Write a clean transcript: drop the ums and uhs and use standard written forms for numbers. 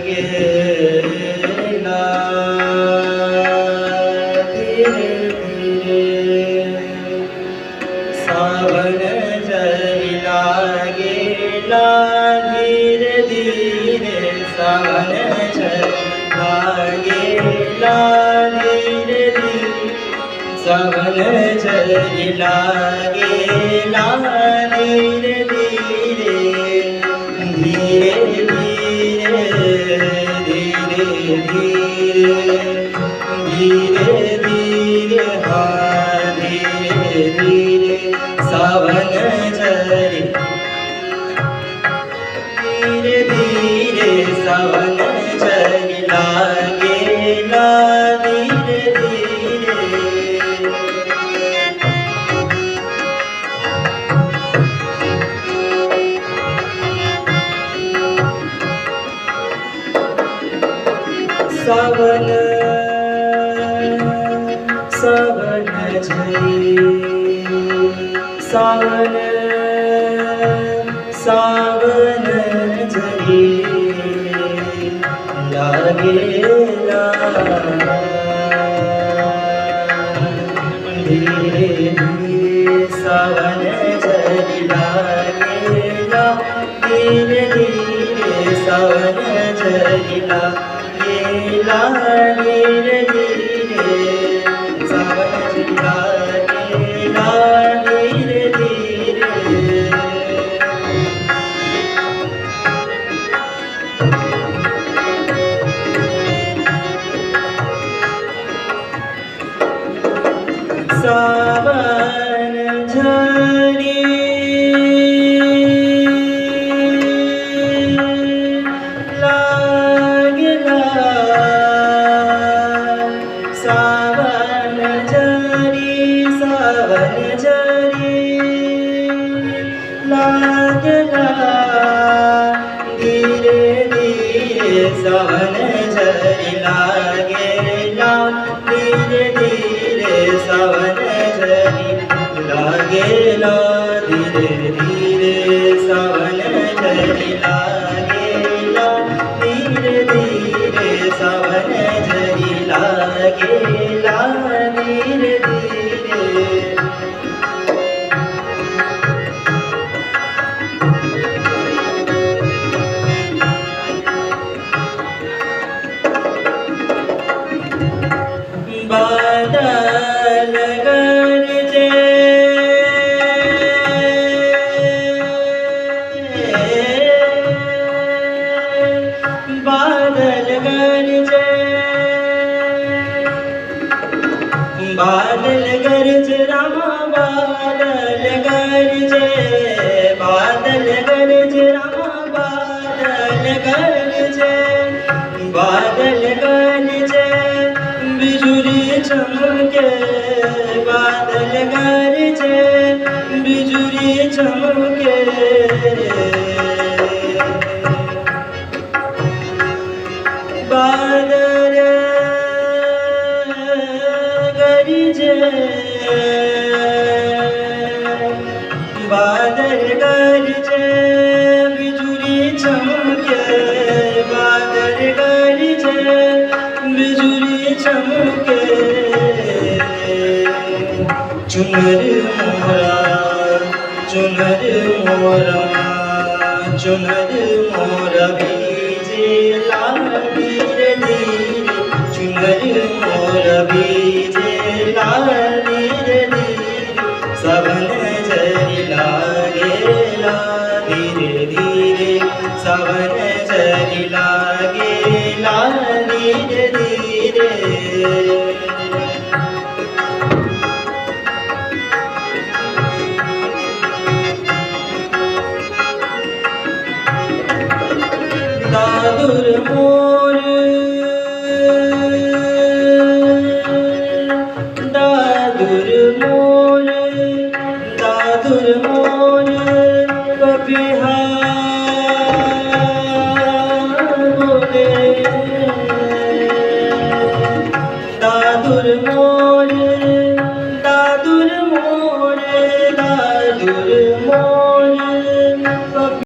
गेला धीरे धीरे सावन जरिला गेला धीरे धीरे सावन जरिला गेला धीरे धीरे सावन जरिला गेला धीरे धीरे धीरे धीरे धीरे हाँ धीरे धीरे सावन झरी धीरे धीरे सावन झरी लागेला धीरे धीरे सावन सावन झरी सावन सावन झरी लागेला धीरे धीरे सावन झरी लागेला धीरे धीरे सावन झरी लागेला धीरे धीरे सावन झरी लागेला धीरे धीरे सावन झरी लागेला सावन झरी सावन झरी लागेला धीरे धीरे सावन झरी लागेला धीरे धीरे सावन झरी लागेला धीरे धीरे सावन झरी लागेला धीरे धीरे सावन झरी लागेला धीरे धीरे बादल गरजे बादल गरजे बादल गरजे रामा बादल गरजे बादल गरजे रामा बादल गरजे बादल गरजे बिजुली चमके बादल गरजे बिजुली चमके बादल गरजे बादल गरजे बिजुली चमके बादल गरजे बिजुली चमके चुनर मोरा चुनर मोरा चुनर मोरा बीजे लाल धीरे धीरे चुनर मोरा बीजे लाल धीरे धीरे सावन झरी लागेला धीरे धीरे सावन झरी लागेला धीरे धीरे दादुर मोर